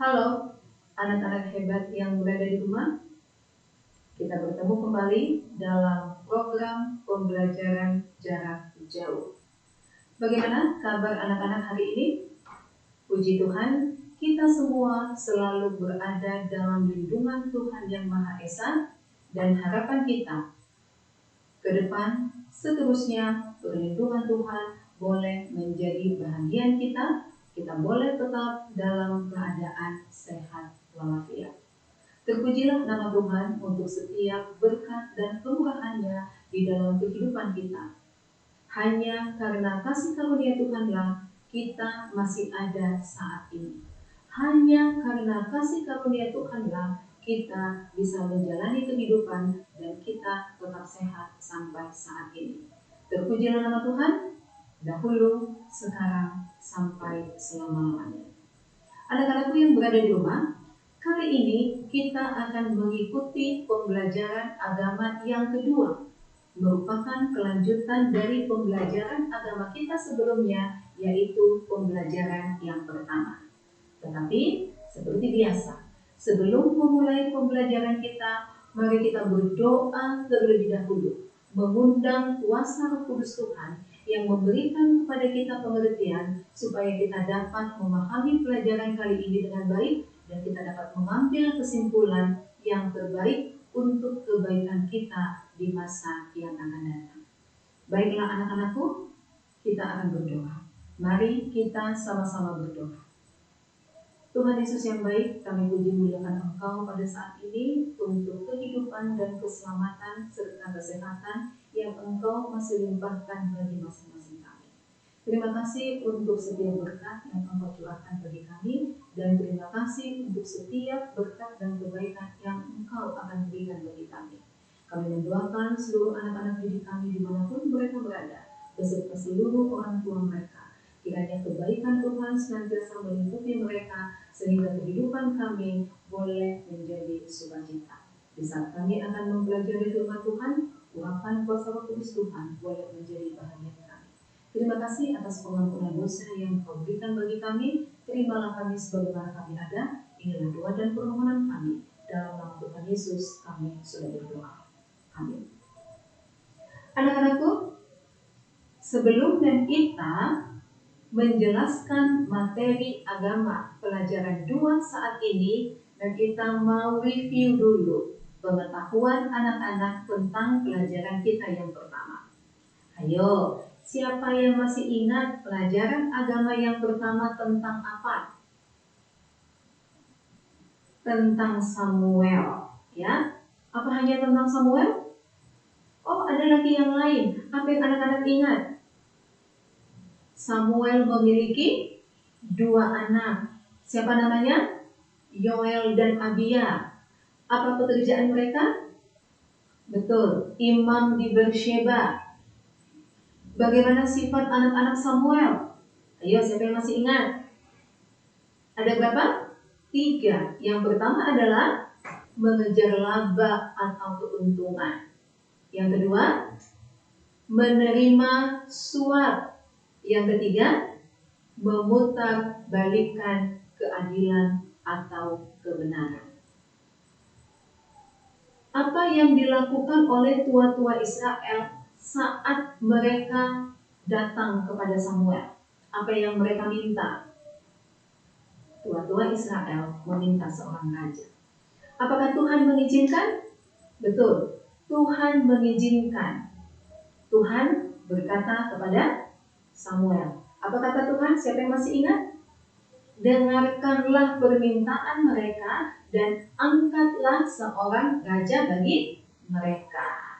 Halo, anak-anak hebat yang berada di rumah. Kita bertemu kembali dalam program pembelajaran jarak jauh. Bagaimana kabar anak-anak hari ini? Puji Tuhan, kita semua selalu berada dalam lindungan Tuhan Yang Maha Esa, dan harapan kita ke depan seterusnya perlindungan Tuhan boleh menjadi bahagian kita. Kita boleh tetap dalam keadaan sehat walafiat. Terpujilah nama Tuhan untuk setiap berkat dan kemurahan-Nya di dalam kehidupan kita. Hanya karena kasih karunia Tuhanlah kita masih ada saat ini. Hanya karena kasih karunia Tuhanlah kita bisa menjalani kehidupan dan kita tetap sehat sampai saat ini. Terpujilah nama Tuhan, dahulu, sekarang, sampai selama-lamanya. Anak-anakku yang berada di rumah, kali ini kita akan mengikuti pembelajaran agama yang kedua, merupakan kelanjutan dari pembelajaran agama kita sebelumnya, yaitu pembelajaran yang pertama. Tetapi seperti biasa, sebelum memulai pembelajaran kita, mari kita berdoa terlebih dahulu, mengundang kuasa Roh Kudus Tuhan yang memberikan kepada kita pengertian supaya kita dapat memahami pelajaran kali ini dengan baik dan kita dapat mengambil kesimpulan yang terbaik untuk kebaikan kita di masa yang akan datang. Baiklah anak-anakku, kita akan berdoa. Mari kita sama-sama berdoa. Tuhan Yesus yang baik, kami puji muliakan Engkau pada saat ini untuk kehidupan dan keselamatan serta kesehatan yang Engkau masih limpahkan bagi masing-masing kami. Terima kasih untuk setiap berkat yang Engkau curahkan bagi kami, dan terima kasih untuk setiap berkat dan kebaikan yang Engkau akan berikan bagi kami. Kami mendoakan seluruh anak-anak didik kami dimanapun mereka berada, beserta seluruh orang tua mereka. Kiranya kebaikan Tuhan senantiasa melingkupi mereka, sehingga kehidupan kami boleh menjadi sukacita. Di saat kami akan mempelajari firman Tuhan, urapan kuasa Roh Kudus Tuhan boleh menjadi bahagian kami. Terima kasih atas pengampunan dosa yang Kau berikan bagi kami. Terimalah kami sebagaimana kami ada. Inilah doa dan permohonan kami. Dalam nama Tuhan Yesus kami sudah berdoa. Amin. Anak-anakku, sebelum kita menjelaskan materi agama pelajaran 2 saat ini, dan kita mau review dulu pengetahuan anak-anak tentang pelajaran kita yang pertama. Ayo, siapa yang masih ingat pelajaran agama yang pertama tentang apa? Tentang Samuel, ya? Apa hanya tentang Samuel? Oh, ada lagi yang lain. Apa yang anak-anak ingat? Samuel memiliki 2 anak. Siapa namanya? Yoel dan Abia. Apa pekerjaan mereka? Betul, imam di Beersheba. Bagaimana sifat anak-anak Samuel? Ayo, siapa yang masih ingat? Ada berapa? 3. Yang pertama adalah mengejar laba atau keuntungan. Yang kedua, menerima suap. Yang ketiga, memutar balikan keadilan atau kebenaran. Apa yang dilakukan oleh tua-tua Israel saat mereka datang kepada Samuel? Apa yang mereka minta? Tua-tua Israel meminta seorang raja. Apakah Tuhan mengizinkan? Betul, Tuhan mengizinkan. Tuhan berkata kepada Samuel. Apa kata Tuhan? Siapa yang masih ingat? Dengarkanlah permintaan mereka dan angkatlah seorang raja bagi mereka.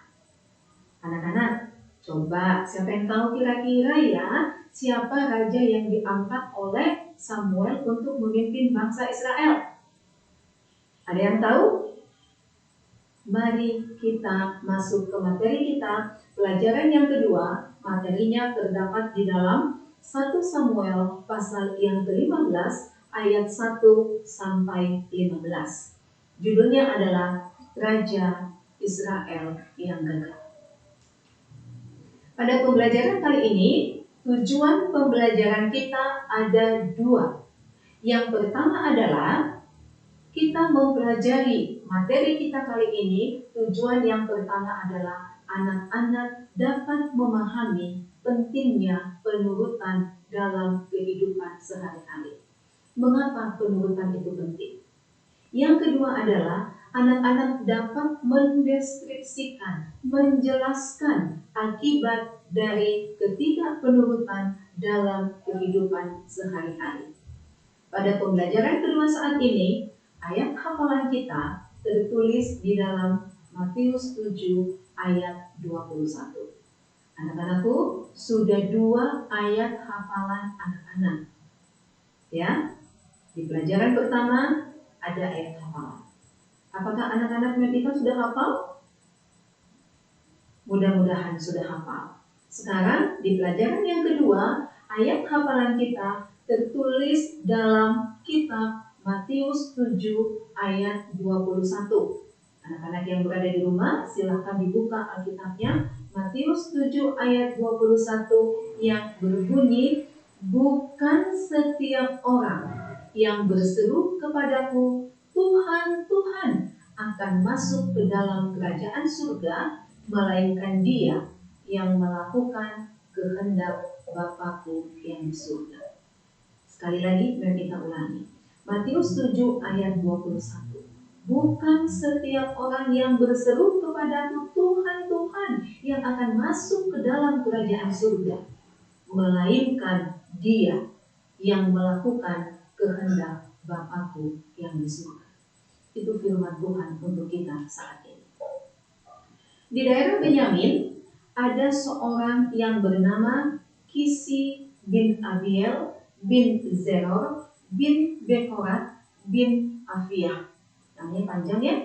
Anak-anak, coba siapa yang tahu kira-kira ya siapa raja yang diangkat oleh Samuel untuk memimpin bangsa Israel? Ada yang tahu? Mari kita masuk ke materi kita. Pelajaran yang kedua, materinya terdapat di dalam 1 Samuel pasal yang ke-15 ayat 1 sampai 15. Judulnya adalah Raja Israel yang Gagal. Pada pembelajaran kali ini, tujuan pembelajaran kita ada 2. Yang pertama adalah kita mempelajari materi kita kali ini. Tujuan yang pertama adalah anak-anak dapat memahami pentingnya penurutan dalam kehidupan sehari-hari. Mengapa penurutan itu penting? Yang kedua adalah anak-anak dapat mendeskripsikan, menjelaskan akibat dari ketidakpenurutan dalam kehidupan sehari-hari. Pada pembelajaran kedua saat ini, ayat hafalan kita tertulis di dalam Matius 7 ayat 21. Anak-anakku, sudah 2 ayat hafalan anak-anak. Ya, di pelajaran pertama ada ayat hafalan. Apakah anak-anak kita sudah hafal? Mudah-mudahan sudah hafal. Sekarang di pelajaran yang kedua, ayat hafalan kita tertulis dalam kitab Matius 7 ayat 21. Anak-anak yang berada di rumah, silahkan dibuka Alkitabnya. Matius 7 ayat 21 yang berbunyi, bukan setiap orang yang berseru kepadaku, Tuhan, Tuhan, akan masuk ke dalam kerajaan surga, melainkan dia yang melakukan kehendak Bapakku yang di surga. Sekali lagi, mari kita ulangi. Matius 7 ayat 21. Bukan setiap orang yang berseru kepadaku, Tuhan, Tuhan, yang akan masuk ke dalam kerajaan surga, melainkan dia yang melakukan kehendak Bapakku yang di surga. Itu firman Tuhan untuk kita saat ini. Di daerah Benyamin ada seorang yang bernama Kisi bin Abiel bin Zeror bin Bekorat bin Afia. Namanya panjang ya.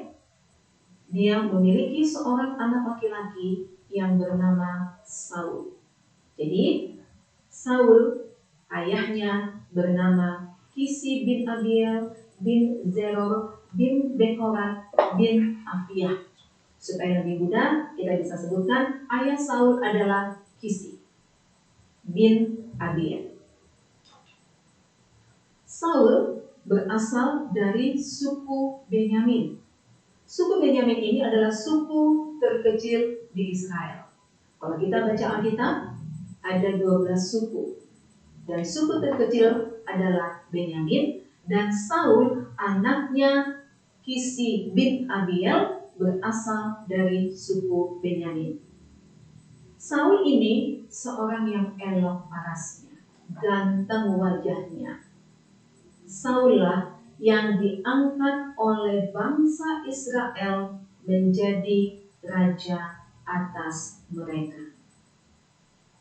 Dia memiliki seorang anak laki-laki yang bernama Saul. Jadi Saul ayahnya bernama Kisi bin Abiel bin Zeror bin Bekorat bin Afia. Supaya lebih mudah kita bisa sebutkan ayah Saul adalah Kisi bin Abiel. Saul berasal dari suku Benyamin. Suku Benyamin ini adalah suku terkecil di Israel. Kalau kita baca Alkitab, ada 12 suku. Dan suku terkecil adalah Benyamin. Dan Saul, anaknya Kisi bin Abiel, berasal dari suku Benyamin. Saul ini seorang yang elok parasnya, ganteng wajahnya. Saullah yang diangkat oleh bangsa Israel menjadi raja atas mereka.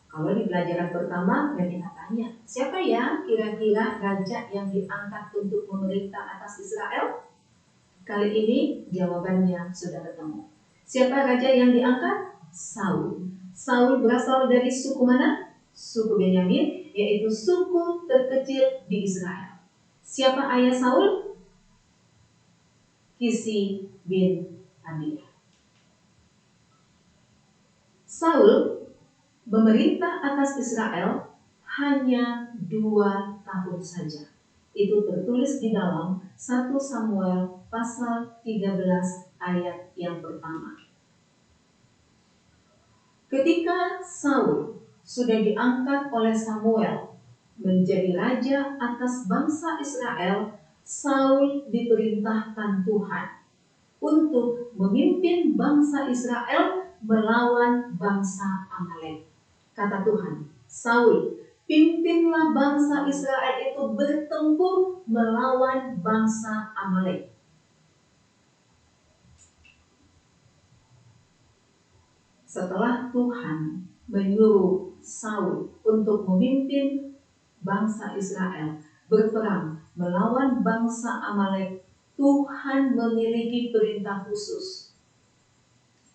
Kalau di pelajaran pertama kita tanya, siapa ya kira-kira raja yang diangkat untuk memerintah atas Israel? Kali ini jawabannya sudah ketemu. Siapa raja yang diangkat? Saul. Saul berasal dari suku mana? Suku Benyamin, yaitu suku terkecil di Israel. Siapa ayah Saul? Kisi bin Abiel. Saul memerintah atas Israel hanya 2 tahun saja. Itu tertulis di dalam 1 Samuel pasal 13 ayat yang pertama. Ketika Saul sudah diangkat oleh Samuel menjadi raja atas bangsa Israel, Saul diperintahkan Tuhan untuk memimpin bangsa Israel melawan bangsa Amalek. Kata Tuhan, Saul, pimpinlah bangsa Israel itu bertempur melawan bangsa Amalek. Setelah Tuhan menyuruh Saul untuk memimpin bangsa Israel berperang melawan bangsa Amalek, Tuhan memiliki perintah khusus.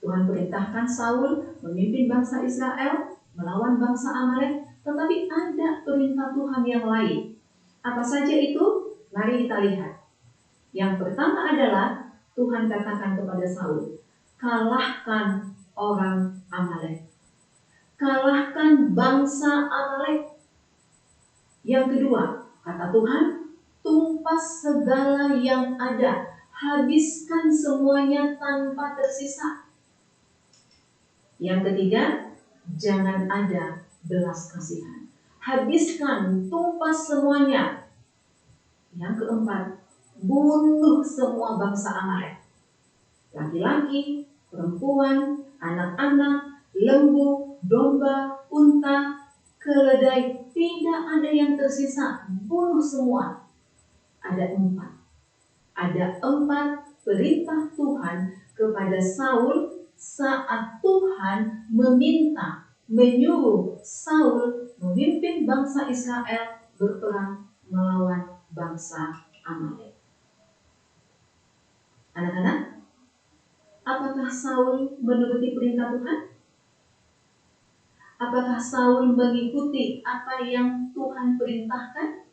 Tuhan perintahkan Saul memimpin bangsa Israel melawan bangsa Amalek, tetapi ada perintah Tuhan yang lain. Apa saja itu? Mari kita lihat. Yang pertama adalah Tuhan katakan kepada Saul, kalahkan orang Amalek. Kalahkan bangsa Amalek. Yang kedua, kata Tuhan, tumpas segala yang ada, habiskan semuanya tanpa tersisa. Yang ketiga, jangan ada belas kasihan, habiskan, tumpas semuanya. Yang keempat, bunuh semua bangsa Amalek, laki-laki, perempuan, anak-anak, lembu, domba, unta, keledai, tidak ada yang tersisa, bunuh semua. Ada empat perintah Tuhan kepada Saul saat Tuhan menyuruh Saul memimpin bangsa Israel berperang melawan bangsa Amalek. Anak-anak, apakah Saul menuruti perintah Tuhan? Apakah Saul mengikuti apa yang Tuhan perintahkan?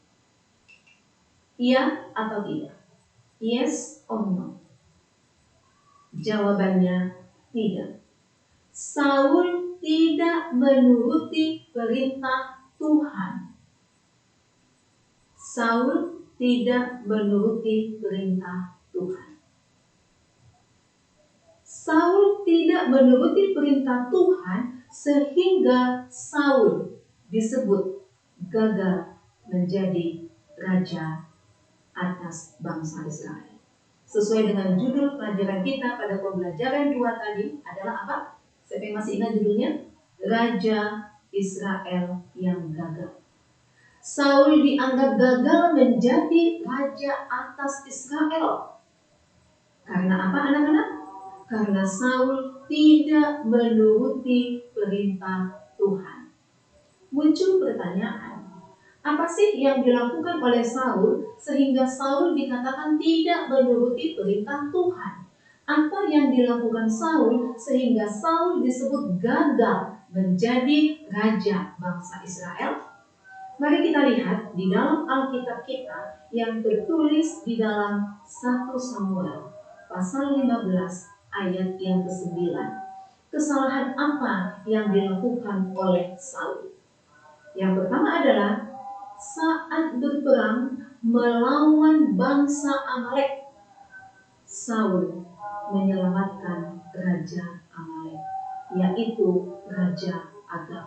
Iya atau tidak? Yes or no? Jawabannya tidak. Saul tidak menuruti perintah Tuhan. Saul tidak menuruti perintah Tuhan. Saul tidak menuruti perintah Tuhan sehingga Saul disebut gagal menjadi raja atas bangsa Israel. Sesuai dengan judul pelajaran kita pada pembelajaran 2 tadi adalah apa? Siapa yang masih ingat judulnya? Raja Israel yang gagal. Saul dianggap gagal menjadi raja atas Israel. Karena apa, anak-anak? Karena Saul tidak menuruti perintah Tuhan. Muncul pertanyaan, apa sih yang dilakukan oleh Saul sehingga Saul dikatakan tidak menuruti perintah Tuhan? Apa yang dilakukan Saul sehingga Saul disebut gagal menjadi raja bangsa Israel? Mari kita lihat di dalam Alkitab kita yang tertulis di dalam 1 Samuel pasal 15 ayat yang ke-9. Kesalahan apa yang dilakukan oleh Saul? Yang pertama adalah saat berperang melawan bangsa Amalek, Saul menyelamatkan raja Amalek, yaitu Raja Agag.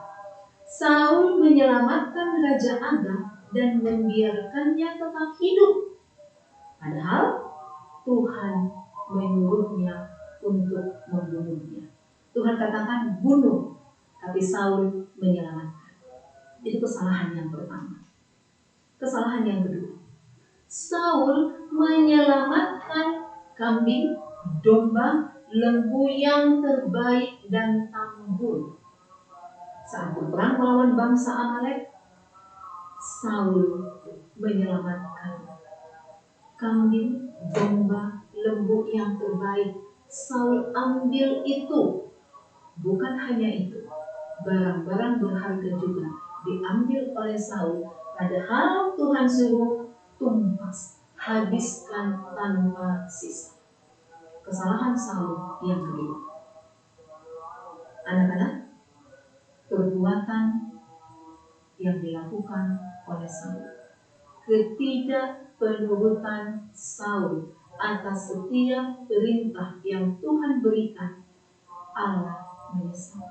Saul menyelamatkan Raja Agag dan membiarkannya tetap hidup. Padahal Tuhan menyuruhnya untuk membunuhnya. Tuhan katakan bunuh, tapi Saul menyelamatkan. Itu kesalahan yang pertama. Kesalahan yang kedua, Saul menyelamatkan kambing, domba, lembu yang terbaik dan tambun. Saat berperang melawan bangsa Amalek, Saul menyelamatkan kambing, domba, lembu yang terbaik. Saul ambil itu. Bukan hanya itu, barang-barang berharga juga diambil oleh Saul. Padahal Tuhan suruh tumpas, habiskan tanpa sisa. Kesalahan Saul yang kedua. Anak-anak, perbuatan yang dilakukan oleh Saul, ketidakpenurutan Saul atas setiap perintah yang Tuhan berikan, Allah menyesal.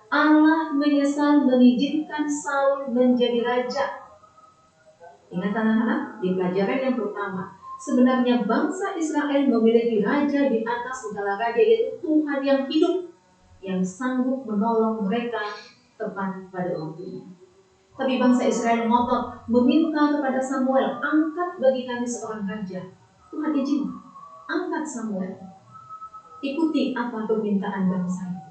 Allah menyesal mengizinkan Saul menjadi raja. Ingat anak-anak, di pelajaran yang pertama, sebenarnya bangsa Israel memiliki raja di atas segala raja, yaitu Tuhan yang hidup, yang sanggup menolong mereka tepat pada waktunya. Tapi bangsa Israel ngotot meminta kepada Samuel, angkat bagi kami seorang raja. Tuhan izin, angkat Samuel. Ikuti apa permintaan bangsa itu.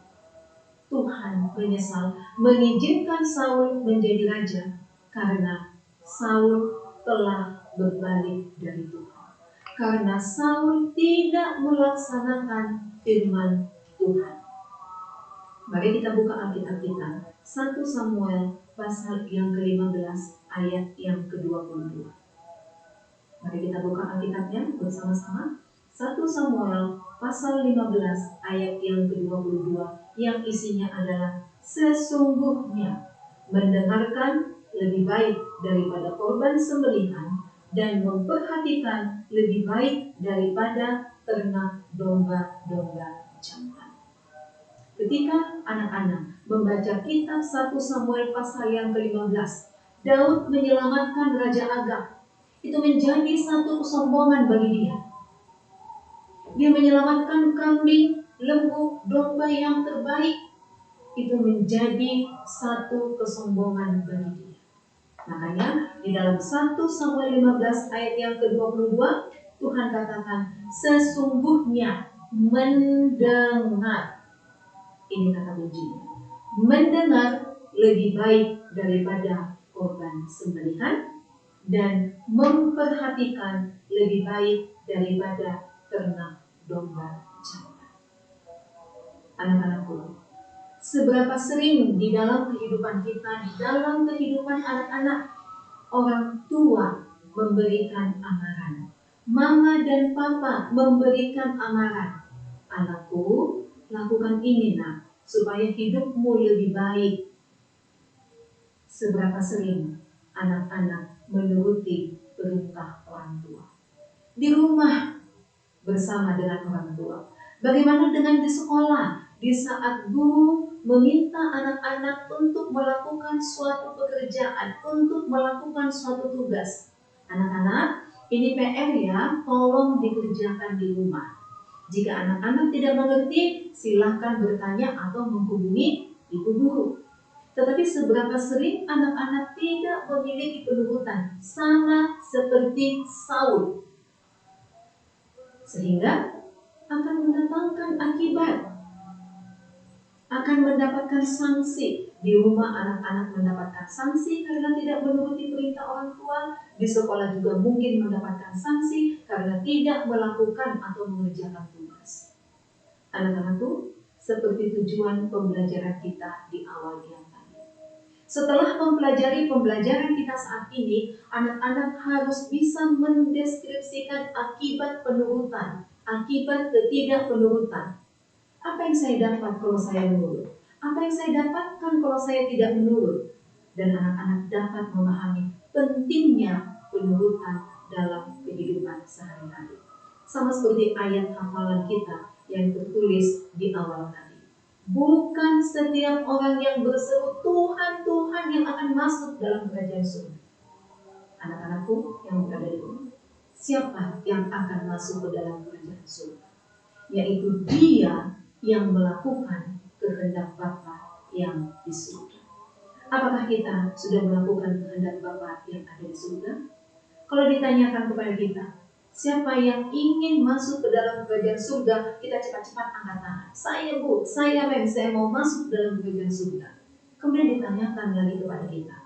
Tuhan menyesal mengizinkan Saul menjadi raja karena Saul telah berbalik dari Tuhan. Karena Saul tidak melaksanakan firman Tuhan. Mari kita buka Alkitab kita, 1 Samuel pasal yang ke-15 ayat yang ke-22. Mari kita buka Alkitabnya bersama-sama. 1 Samuel pasal 15 ayat yang ke-22 yang isinya adalah sesungguhnya mendengarkan lebih baik daripada korban sembelihan dan memperhatikan lebih baik daripada ternak domba-domba jantan. Ketika anak-anak membaca kitab 1 Samuel pasal yang ke-15, Daud menyelamatkan Raja Agag. Itu menjadi satu kesombongan bagi dia. Dia menyelamatkan kambing, lembu, domba yang terbaik. Itu menjadi satu kesombongan bagi dia. Makanya di dalam 1 Samuel 15 ayat yang ke-22 Tuhan katakan, sesungguhnya mendengar, ini kata kuncinya, mendengar lebih baik daripada korban sembelihan, dan memperhatikan lebih baik daripada ternak domba jantan. Anak-anakku, seberapa sering di dalam kehidupan kita, di dalam kehidupan anak-anak, orang tua memberikan amaran, mama dan papa memberikan amaran, anakku lakukan ini nak, supaya hidupmu lebih baik. Seberapa sering anak-anak menuruti perintah orang tua di rumah bersama dengan orang tua? Bagaimana dengan di sekolah? Di saat guru meminta anak-anak untuk melakukan suatu pekerjaan, untuk melakukan suatu tugas. Anak-anak, ini PR ya, tolong dikerjakan di rumah. Jika anak-anak tidak mengerti, silahkan bertanya atau menghubungi ibu guru. Tetapi seberapa sering anak-anak tidak memiliki penurutan, sama seperti Saul, sehingga akan mendatangkan akibat, akan mendapatkan sanksi. Di rumah anak-anak mendapatkan sanksi karena tidak menuruti perintah orang tua. Di sekolah juga mungkin mendapatkan sanksi karena tidak melakukan atau mengerjakan tugas. Anak-anakku, seperti tujuan pembelajaran kita di awal yang tadi. Setelah mempelajari pembelajaran kita saat ini, anak-anak harus bisa mendeskripsikan akibat penurutan, akibat ketidakpenurutan. Apa yang saya dapat kalau saya menurut? Apa yang saya dapatkan kalau saya tidak menurut? Dan anak-anak dapat memahami pentingnya penurutan dalam kehidupan sehari-hari. Sama seperti ayat hafalan kita yang tertulis di awal tadi. Bukan setiap orang yang berseru Tuhan, Tuhan yang akan masuk dalam kerajaan surga. Anak-anakku yang berada di rumah, siapa yang akan masuk ke dalam kerajaan surga? Yaitu dia yang melakukan kehendak Bapa yang di surga. Apakah kita sudah melakukan kehendak Bapa yang ada di surga? Kalau ditanyakan kepada kita, siapa yang ingin masuk ke dalam kerajaan surga, kita cepat-cepat angkat tangan. Saya bu, saya mem, saya mau masuk dalam kerajaan surga. Kemudian ditanyakan lagi kepada kita,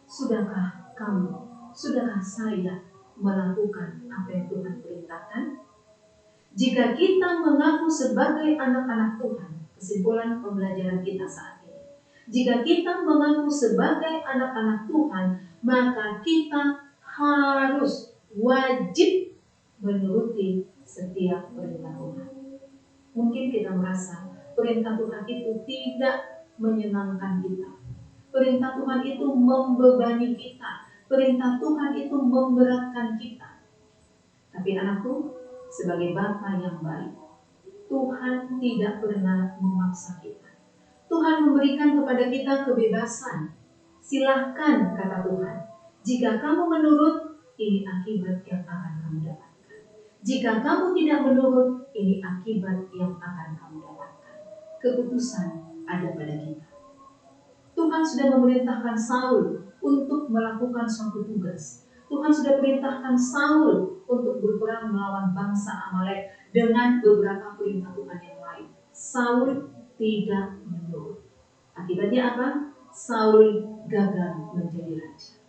sudahkah kamu, sudahkah saya melakukan apa yang Tuhan perintahkan? Jika kita mengaku sebagai anak-anak Tuhan, kesimpulan pembelajaran kita saat ini, jika kita mengaku sebagai anak-anak Tuhan, maka kita harus wajib menuruti setiap perintah Tuhan. Mungkin kita merasa perintah Tuhan itu tidak menyenangkan kita, perintah Tuhan itu membebani kita, perintah Tuhan itu memberatkan kita. Tapi anakku, sebagai Bapa yang baik, Tuhan tidak pernah memaksa kita. Tuhan memberikan kepada kita kebebasan. Silahkan, kata Tuhan. Jika kamu menurut, ini akibat yang akan kamu dapatkan. Jika kamu tidak menurut, ini akibat yang akan kamu dapatkan. Keputusan ada pada kita. Tuhan sudah memerintahkan Saul untuk melakukan suatu tugas. Tuhan sudah perintahkan Saul untuk berperang melawan bangsa Amalek dengan beberapa perintah Tuhan yang lain. Saul tidak menurut. Akibatnya apa? Saul gagal menjadi raja.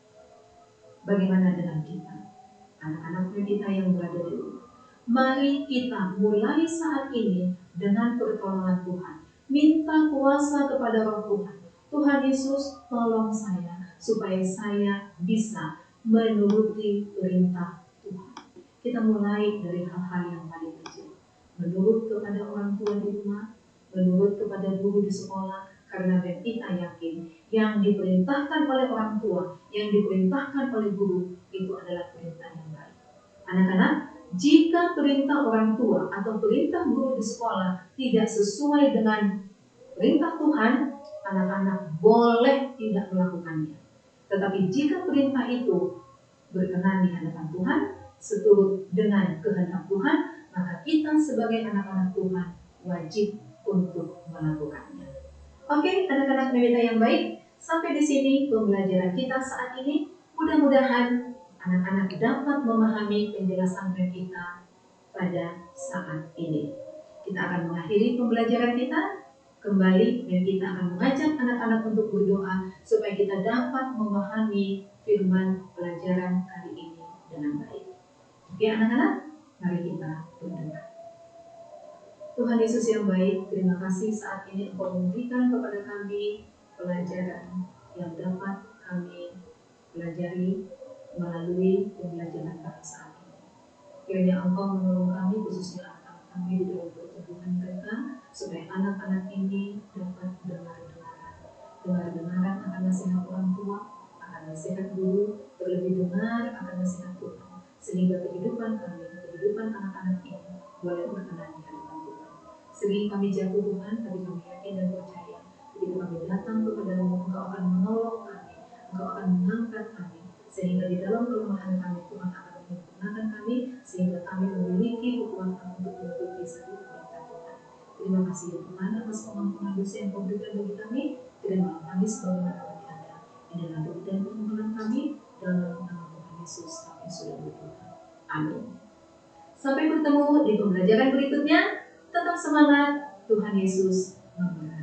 Bagaimana dengan kita? Anak-anak kita yang berada di rumah. Mari kita mulai saat ini dengan pertolongan Tuhan. Minta kuasa kepada Roh Tuhan. Tuhan Yesus, tolong saya supaya saya bisa menuruti perintah Tuhan. Kita mulai dari hal-hal yang paling kecil. Menurut kepada orang tua di rumah, menurut kepada guru di sekolah, karena kita yakin yang diperintahkan oleh orang tua, yang diperintahkan oleh guru, itu adalah perintah yang Anak-anak, jika perintah orang tua atau perintah guru di sekolah tidak sesuai dengan perintah Tuhan, anak-anak boleh tidak melakukannya. Tetapi jika perintah itu berkenan di hadapan Tuhan, seturut dengan kehendak Tuhan, maka kita sebagai anak-anak Tuhan wajib untuk melakukannya. Oke, anak-anak Newita yang baik, sampai di sini pembelajaran kita saat ini. Mudah-mudahan anak-anak dapat memahami penjelasan kita pada saat ini. Kita akan mengakhiri pembelajaran kita kembali dan kita akan mengajak anak-anak untuk berdoa supaya kita dapat memahami firman pelajaran kali ini dengan baik. Oke anak-anak, mari kita berdoa. Tuhan Yesus yang baik, terima kasih saat ini Engkau memberikan kepada kami pelajaran yang dapat kami pelajari melalui pembelajaran kami saat ini. Kiranya Engkau menolong kami, khususnya anak-anak kami di dalam pertumbuhan mereka, supaya anak-anak ini dapat dengar-dengaran akan nasihat orang tua, akan nasihat guru, terlebih dengar akan nasihat Tuhan, sehingga kehidupan kami, kehidupan anak-anak ini boleh berkenan di hadapan Tuhan. Sering kami jatuh Tuhan, tapi kami yakin dan percaya, begitu kami datang kepadamu, Engkau akan menolong kami, Engkau akan mengangkat kami, sehingga di dalam kelemahan kami Tuhan akan menyempurnakan kami, sehingga kami memiliki kekuatan untuk mengikuti setiap perintah Tuhan. Terima kasih ya Tuhan atas pengampunan dosa yang Kau berikan bagi kami. Terima kami sebagaimana bagi Anda. Inilah doa dan permohonan kami dalam nama Tuhan Yesus kami sudah berdoa. Amin. Sampai bertemu di pembelajaran berikutnya. Tetap semangat. Tuhan Yesus memberkati.